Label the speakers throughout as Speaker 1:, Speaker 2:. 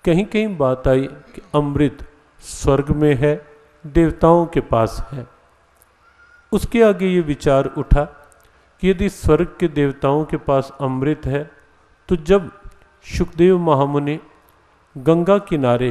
Speaker 1: कहीं कहीं बात आई कि अमृत स्वर्ग में है, देवताओं के पास है। उसके आगे ये विचार उठा कि यदि स्वर्ग के देवताओं के पास अमृत है, तो जब शुकदेव महामुनि गंगा किनारे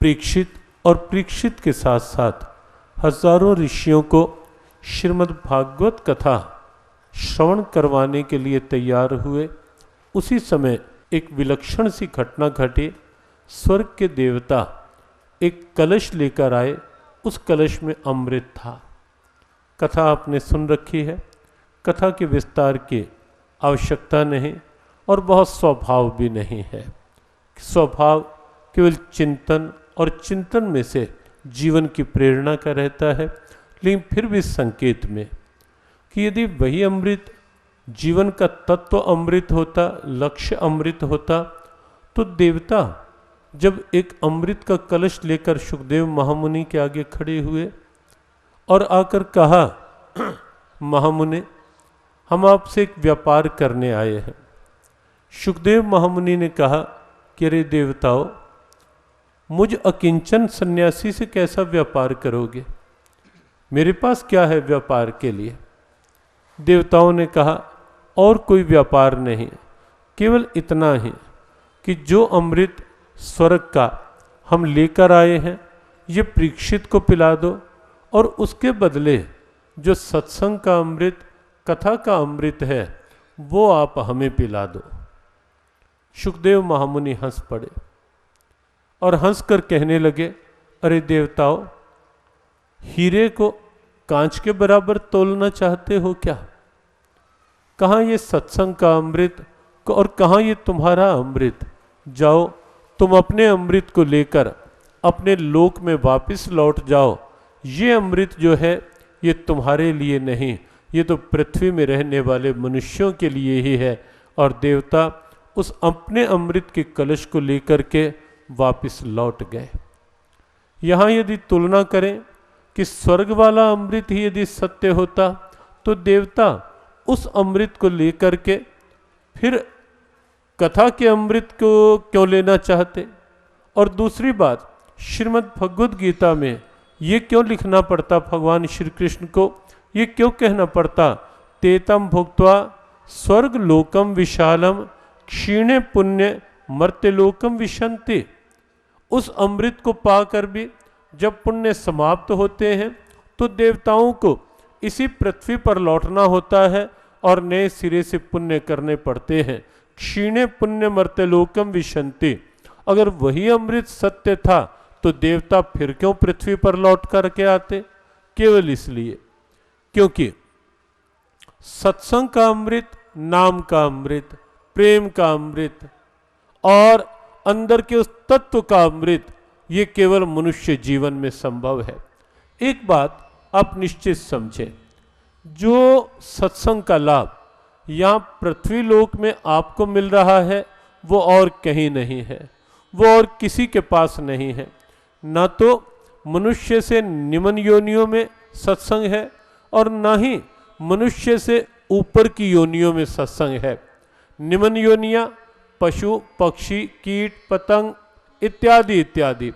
Speaker 1: परीक्षित और परीक्षित के साथ साथ हजारों ऋषियों को श्रीमद् भागवत कथा श्रवण करवाने के लिए तैयार हुए, उसी समय एक विलक्षण सी घटना घटी। स्वर्ग के देवता एक कलश लेकर आए, उस कलश में अमृत था। कथा आपने सुन रखी है, कथा के विस्तार की आवश्यकता नहीं और बहुत स्वभाव भी नहीं है। स्वभाव केवल चिंतन और चिंतन में से जीवन की प्रेरणा का रहता है, लेकिन फिर भी संकेत में कि यदि वही अमृत जीवन का तत्व अमृत होता, लक्ष्य अमृत होता, तो देवता जब एक अमृत का कलश लेकर शुकदेव महामुनि के आगे खड़े हुए और आकर कहा, महामुनि हम आपसे एक व्यापार करने आए हैं। शुकदेव महामुनि ने कहा कि अरे देवताओं, मुझ अकिंचन सन्यासी से कैसा व्यापार करोगे, मेरे पास क्या है व्यापार के लिए। देवताओं ने कहा और कोई व्यापार नहीं, केवल इतना ही कि जो अमृत स्वर्ग का हम लेकर आए हैं, ये परीक्षित को पिला दो, और उसके बदले जो सत्संग का अमृत, कथा का अमृत है, वो आप हमें पिला दो। शुकदेव महामुनि हंस पड़े और हंसकर कहने लगे, अरे देवताओं, हीरे को कांच के बराबर तोलना चाहते हो क्या? कहाँ ये सत्संग का अमृत और कहाँ ये तुम्हारा अमृत? जाओ तुम अपने अमृत को लेकर अपने लोक में वापस लौट जाओ। ये अमृत जो है ये तुम्हारे लिए नहीं, ये तो पृथ्वी में रहने वाले मनुष्यों के लिए ही है। और देवता उस अपने अमृत के कलश को लेकर के वापस लौट गए। यहाँ यदि तुलना करें कि स्वर्ग वाला अमृत ही यदि सत्य होता, तो देवता उस अमृत को लेकर के फिर कथा के अमृत को क्यों लेना चाहते? और दूसरी बात, श्रीमद् भगवद गीता में ये क्यों लिखना पड़ता भगवान श्री कृष्ण को, ये क्यों कहना पड़ता, तेतम भुक्त्वा स्वर्ग लोकम विशालम क्षीणे पुण्य मर्त्यलोकम विशंति। उस अमृत को पाकर भी जब पुण्य समाप्त होते हैं, तो देवताओं को इसी पृथ्वी पर लौटना होता है और नए सिरे से पुण्य करने पड़ते हैं। क्षीणे पुण्य मर्त्यलोकम विशंति। अगर वही अमृत सत्य था, तो देवता फिर क्यों पृथ्वी पर लौट करके आते? केवल इसलिए क्योंकि सत्संग का अमृत, नाम का अमृत, प्रेम का अमृत और अंदर के उस तत्व का अमृत, ये केवल मनुष्य जीवन में संभव है। एक बात आप निश्चित समझें, जो सत्संग का लाभ यहाँ पृथ्वी लोक में आपको मिल रहा है, वो और कहीं नहीं है, वो और किसी के पास नहीं है। ना तो मनुष्य से निम्न योनियों में सत्संग है और ना ही मनुष्य से ऊपर की योनियों में सत्संग है। निम्न योनियाँ पशु पक्षी कीट पतंग इत्यादि इत्यादि,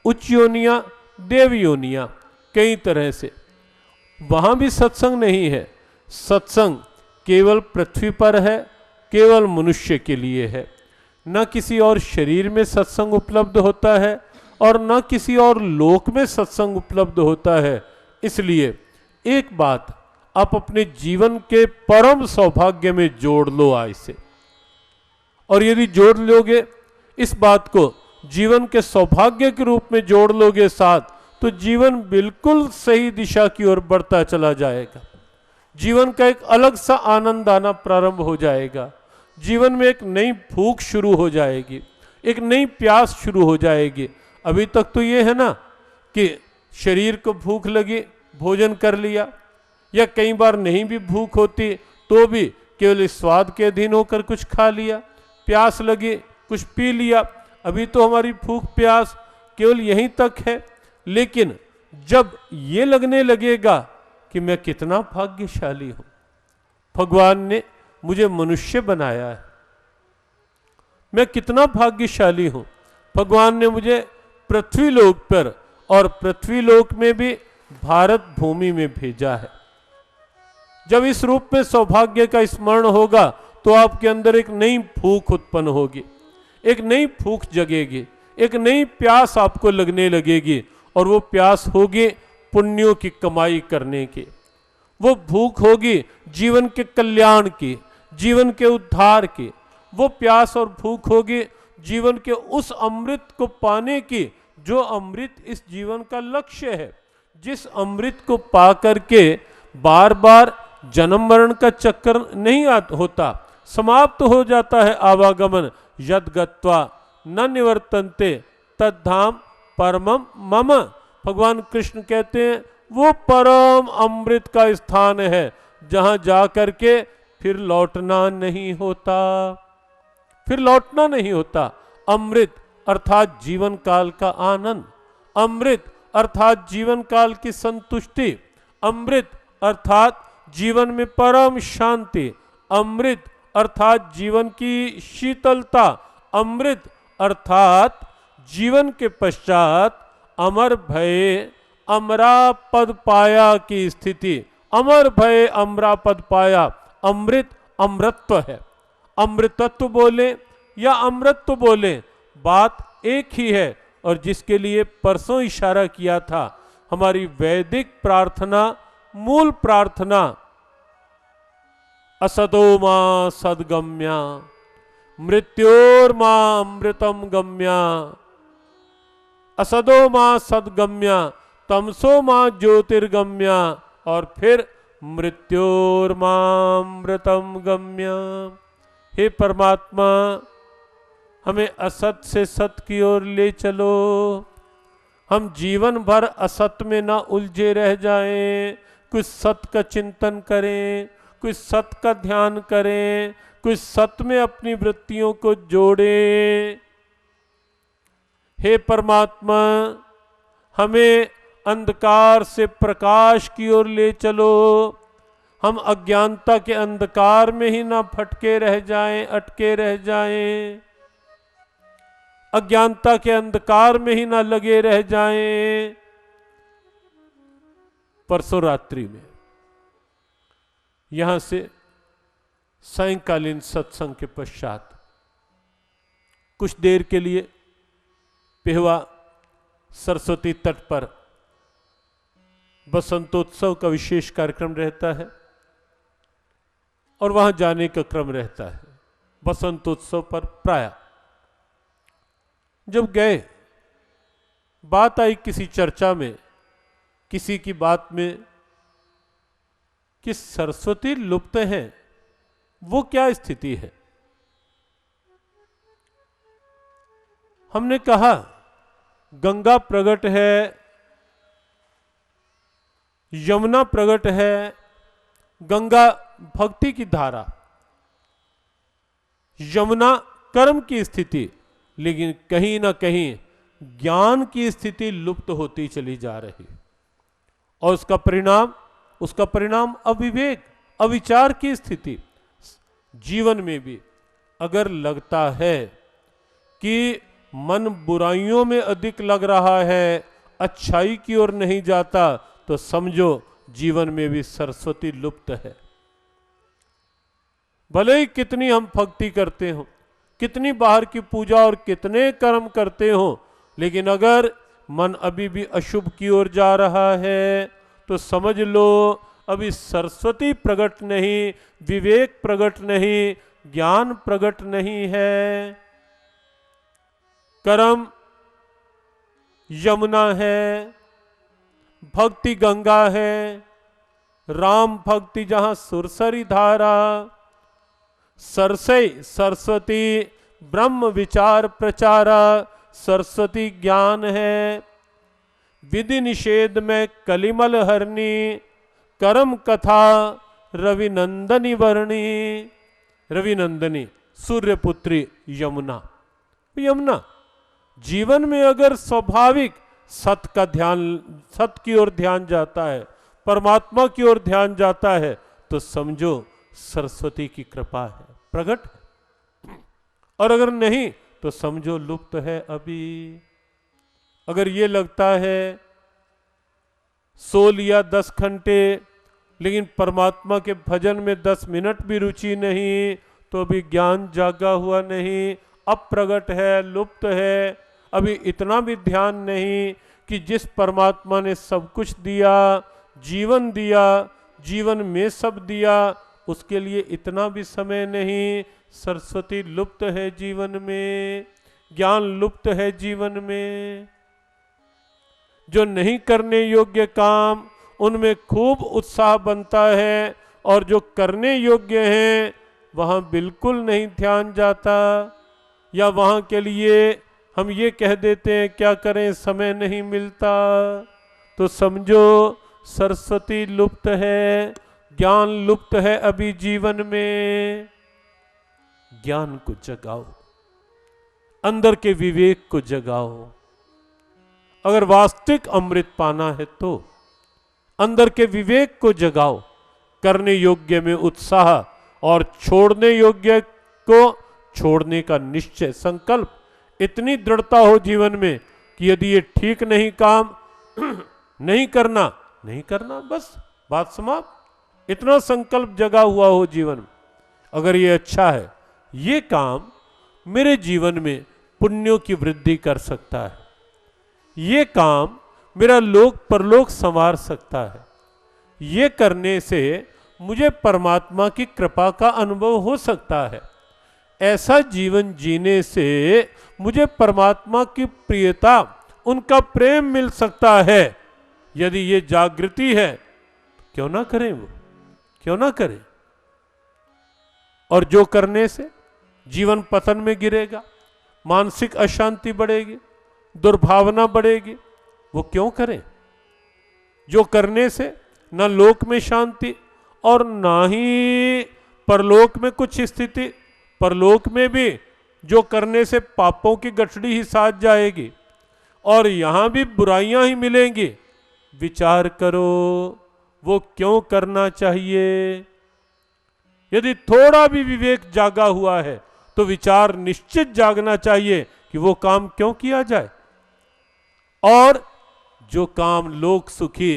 Speaker 1: उच्च योनियाँ देव योनियाँ, कई तरह से वहाँ भी सत्संग नहीं है। सत्संग केवल पृथ्वी पर है, केवल मनुष्य के लिए है। न किसी और शरीर में सत्संग उपलब्ध होता है और न किसी और लोक में सत्संग उपलब्ध होता है। इसलिए एक बात आप अपने जीवन के परम सौभाग्य में जोड़ लो आज से, और यदि जोड़ लोगे इस बात को, जीवन के सौभाग्य के रूप में जोड़ लोगे साथ, तो जीवन बिल्कुल सही दिशा की ओर बढ़ता चला जाएगा। जीवन का एक अलग सा आनंद आना प्रारंभ हो जाएगा। जीवन में एक नई भूख शुरू हो जाएगी, एक नई प्यास शुरू हो जाएगी। अभी तक तो ये है ना कि शरीर को भूख लगी, भोजन कर लिया, या कई बार नहीं भी भूख होती तो भी केवल इस स्वाद के अधीन होकर कुछ खा लिया, प्यास लगी कुछ पी लिया। अभी तो हमारी भूख प्यास केवल यहीं तक है। लेकिन जब ये लगने लगेगा कि मैं कितना भाग्यशाली हूं, भगवान ने मुझे मनुष्य बनाया है, मैं कितना भाग्यशाली हूं, भगवान ने मुझे पृथ्वी लोक पर और पृथ्वी लोक में भी भारत भूमि में भेजा है। जब इस रूप में सौभाग्य का स्मरण होगा तो आपके अंदर एक नई भूख उत्पन्न होगी, एक नई भूख जगेगी, एक नई प्यास आपको लगने लगेगी, और वो प्यास होगी पुण्यों की कमाई करने की, वो भूख होगी जीवन के कल्याण की, जीवन के उद्धार की, वो प्यास और भूख होगी जीवन के उस अमृत को पाने की जो अमृत इस जीवन का लक्ष्य है, जिस अमृत को पा करके बार बार जन्म मरण का चक्कर नहीं होता, समाप्त हो जाता है आवागमन। यद गत्वा न निवर्तन्ते तद्धाम परमम मम। भगवान कृष्ण कहते हैं वो परम अमृत का स्थान है जहां जा करके फिर लौटना नहीं होता, फिर लौटना नहीं होता। अमृत अर्थात जीवन काल का आनंद, अमृत अर्थात जीवन काल की संतुष्टि, अमृत अर्थात जीवन में परम शांति, अमृत अर्थात जीवन की शीतलता, अमृत अर्थात जीवन के पश्चात अमर भय अमरा पद पाया की स्थिति। अमर भय अमरा पद पाया, अमृत अमृतत्व है। अमृतत्व बोले या अमृतत्व बोले, बात एक ही है। और जिसके लिए परसों इशारा किया था, हमारी वैदिक प्रार्थना, मूल प्रार्थना असतो मां सद्गम्या मृत्योर मां अमृतम गम्या, असदो मां सद्गम्या तमसो मां ज्योतिर्गम्या, और फिर मृत्योर मां अमृतम गम्या। हे परमात्मा, हमें असत से सत की ओर ले चलो, हम जीवन भर असत में ना उलझे रह जाएं, कुछ सत का चिंतन करें, कुछ सत का ध्यान करें, कुछ सत में अपनी वृत्तियों को जोड़ें। हे परमात्मा, हमें अंधकार से प्रकाश की ओर ले चलो, हम अज्ञानता के अंधकार में ही ना भटके रह जाएं, अटके रह जाएं, अज्ञानता के अंधकार में ही ना लगे रह जाएं। परसों रात्रि में यहां से सायंकालीन सत्संग के पश्चात कुछ देर के लिए पेहवा सरस्वती तट पर बसंतोत्सव का विशेष कार्यक्रम रहता है और वहां जाने का क्रम रहता है। बसंतोत्सव पर प्राय जब गए, बात आई किसी चर्चा में, किसी की बात में कि सरस्वती लुप्त हैं, वो क्या स्थिति है। हमने कहा गंगा प्रकट है, यमुना प्रकट है, गंगा भक्ति की धारा, यमुना कर्म की स्थिति, लेकिन कहीं ना कहीं ज्ञान की स्थिति लुप्त होती चली जा रही, और उसका परिणाम अविवेक, अविचार की स्थिति। जीवन में भी अगर लगता है कि मन बुराइयों में अधिक लग रहा है, अच्छाई की ओर नहीं जाता, तो समझो जीवन में भी सरस्वती लुप्त है। भले ही कितनी हम भक्ति करते हो, कितनी बाहर की पूजा और कितने कर्म करते हो, लेकिन अगर मन अभी भी अशुभ की ओर जा रहा है तो समझ लो अभी सरस्वती प्रकट नहीं, विवेक प्रकट नहीं, ज्ञान प्रकट नहीं है। कर्म यमुना है, भक्ति गंगा है, राम भक्ति जहां सुरसरी धारा, सरसई सरस्वती ब्रह्म विचार प्रचारा, सरस्वती ज्ञान है। विधि निषेध में कलिमल हरनी, कर्म कथा रविनंदनी वर्णी। रविनंदनी सूर्यपुत्री यमुना। यमुना जीवन में अगर स्वाभाविक सत का ध्यान, सत की ओर ध्यान जाता है, परमात्मा की ओर ध्यान जाता है, तो समझो सरस्वती की कृपा है, प्रकट है। और अगर नहीं तो समझो लुप्त है अभी। अगर ये लगता है सो लिया 10 घंटे लेकिन परमात्मा के भजन में 10 मिनट भी रुचि नहीं, तो अभी ज्ञान जागा हुआ नहीं, अप्रगट है, लुप्त है। अभी इतना भी ध्यान नहीं कि जिस परमात्मा ने सब कुछ दिया, जीवन में सब दिया, उसके लिए इतना भी समय नहीं। सरस्वती लुप्त है जीवन में, ज्ञान लुप्त है जीवन में। जो नहीं करने योग्य काम उनमें खूब उत्साह बनता है, और जो करने योग्य हैं वहाँ बिल्कुल नहीं ध्यान जाता, या वहाँ के लिए हम ये कह देते हैं क्या करें समय नहीं मिलता। तो समझो सरस्वती लुप्त है, ज्ञान लुप्त है अभी जीवन में। ज्ञान को जगाओ, अंदर के विवेक को जगाओ। अगर वास्तविक अमृत पाना है तो अंदर के विवेक को जगाओ, करने योग्य में उत्साह और छोड़ने योग्य को छोड़ने का निश्चय, संकल्प, इतनी दृढ़ता हो जीवन में कि यदि ये ठीक नहीं काम नहीं करना, बस बात समाप्त। इतना संकल्प जगा हुआ हो जीवन में, अगर ये अच्छा है, ये काम मेरे जीवन में पुण्यों की वृद्धि कर सकता है, ये काम मेरा लोक परलोक संवार सकता है, ये करने से मुझे परमात्मा की कृपा का अनुभव हो सकता है, ऐसा जीवन जीने से मुझे परमात्मा की प्रियता, उनका प्रेम मिल सकता है। यदि ये जागृति है क्यों ना करें, वो क्यों ना करें। और जो करने से जीवन पतन में गिरेगा, मानसिक अशांति बढ़ेगी, दुर्भावना बढ़ेगी, वो क्यों करें। जो करने से न लोक में शांति और ना ही परलोक में कुछ स्थिति, परलोक में भी जो करने से पापों की गठड़ी ही साथ जाएगी और यहां भी बुराइयां ही मिलेंगी। विचार करो वो क्यों करना चाहिए। यदि थोड़ा भी विवेक जागा हुआ है तो विचार निश्चित जागना चाहिए कि वो काम क्यों किया जाए, और जो काम लोक सुखी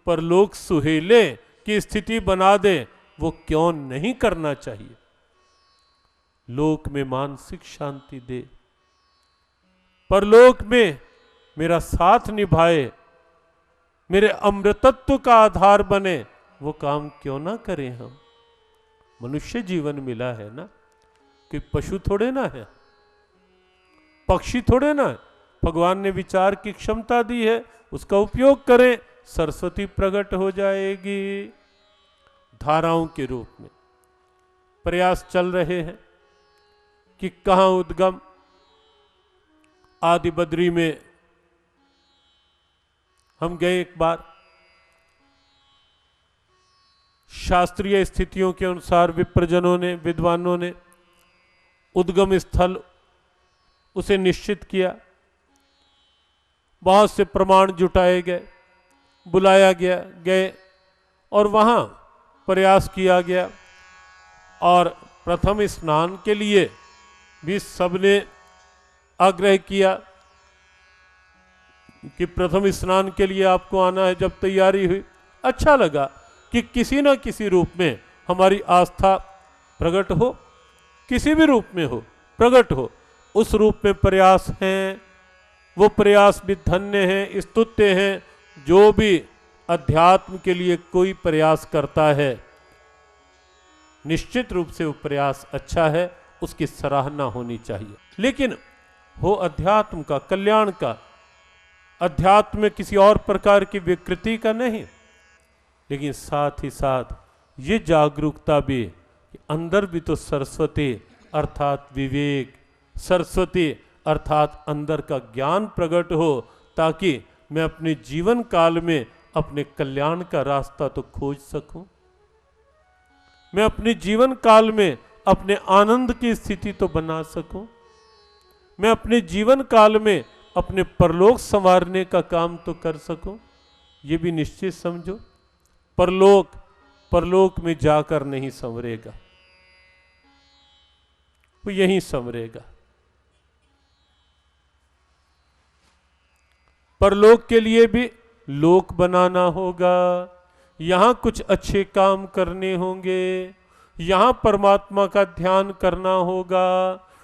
Speaker 1: परलोक सुहेले की स्थिति बना दे वो क्यों नहीं करना चाहिए। लोक में मानसिक शांति दे, परलोक में मेरा साथ निभाए, मेरे अमृतत्व का आधार बने, वो काम क्यों ना करें हम। मनुष्य जीवन मिला है ना, कि पशु थोड़े ना है, पक्षी थोड़े ना है। भगवान ने विचार की क्षमता दी है, उसका उपयोग करें, सरस्वती प्रकट हो जाएगी। धाराओं के रूप में प्रयास चल रहे हैं कि कहां उद्गम। आदि बद्री में हम गए एक बार, शास्त्रीय स्थितियों के अनुसार विप्रजनों ने, विद्वानों ने उद्गम स्थल उसे निश्चित किया, बहुत से प्रमाण जुटाए गए, बुलाया गए और वहां प्रयास किया गया। और प्रथम स्नान के लिए भी सबने आग्रह किया कि प्रथम स्नान के लिए आपको आना है। जब तैयारी हुई, अच्छा लगा कि किसी न किसी रूप में हमारी आस्था प्रकट हो, किसी भी रूप में हो, प्रकट हो। उस रूप में प्रयास हैं, वो प्रयास भी धन्य हैं, स्तुत्य हैं। जो भी अध्यात्म के लिए कोई प्रयास करता है, निश्चित रूप से वो प्रयास अच्छा है, उसकी सराहना होनी चाहिए। लेकिन हो अध्यात्म का, कल्याण का, अध्यात्म में किसी और प्रकार की विकृति का नहीं। लेकिन साथ ही साथ ये जागरूकता भी कि अंदर भी तो सरस्वती अर्थात विवेक, सरस्वती अर्थात अंदर का ज्ञान प्रकट हो, ताकि मैं अपने जीवन काल में अपने कल्याण का रास्ता तो खोज सकूं। मैं अपने जीवन काल में अपने आनंद की स्थिति तो बना सकूं। मैं अपने जीवन काल में अपने परलोक संवारने का काम तो कर सकूं। ये भी निश्चित समझो, परलोक में जाकर नहीं संवरेगा। वो यहीं संवरेगा। परलोक के लिए भी लोक बनाना होगा, यहां कुछ अच्छे काम करने होंगे, यहां परमात्मा का ध्यान करना होगा,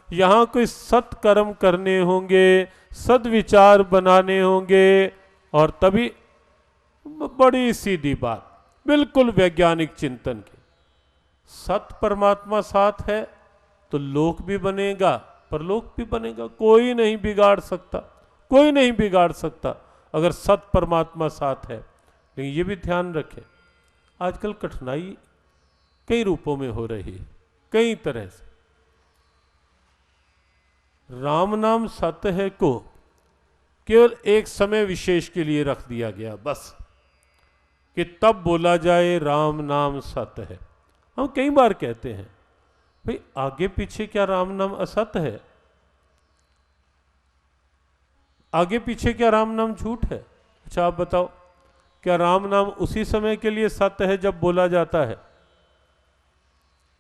Speaker 1: यहां कोई सत्कर्म करने होंगे, सद्विचार बनाने होंगे, और तभी बड़ी सीधी बात, बिल्कुल वैज्ञानिक चिंतन की, सत परमात्मा साथ है तो लोक भी बनेगा, परलोक भी बनेगा। कोई नहीं बिगाड़ सकता, कोई नहीं बिगाड़ सकता अगर सत परमात्मा साथ है। लेकिन ये भी ध्यान रखें, आजकल कठिनाई कई रूपों में हो रही है, कई तरह से। राम नाम सत्य है को केवल एक समय विशेष के लिए रख दिया गया, बस कि तब बोला जाए राम नाम सत्य है। हम कई बार कहते हैं भाई आगे पीछे क्या राम नाम असत्य है? आगे पीछे क्या राम नाम झूठ है? अच्छा आप बताओ, क्या राम नाम उसी समय के लिए सत्य है जब बोला जाता है?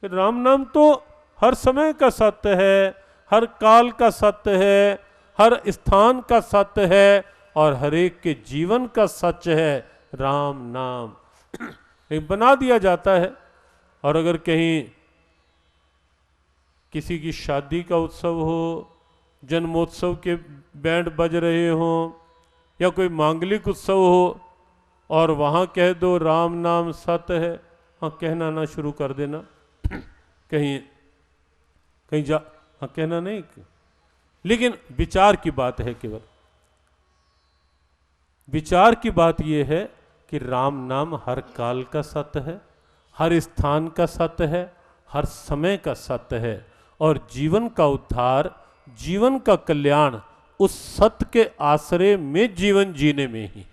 Speaker 1: राम नाम तो हर समय का सत्य है, हर काल का सत्य है, हर स्थान का सत्य है, और हर एक के जीवन का सच है राम नाम। बना दिया जाता है। और अगर कहीं किसी की शादी का उत्सव हो, जन्मोत्सव के बैंड बज रहे हों, या कोई मांगलिक उत्सव हो, और वहाँ कह दो राम नाम सत्य है, हाँ कहना ना शुरू कर देना। कहीं कहीं जा, हाँ कहना नहीं, लेकिन विचार की बात है, केवल विचार की बात यह है कि राम नाम हर काल का सत्य है, हर स्थान का सत्य है, हर समय का सत्य है, और जीवन का उद्धार, जीवन का कल्याण उस सत्य के आश्रय में जीवन जीने में ही।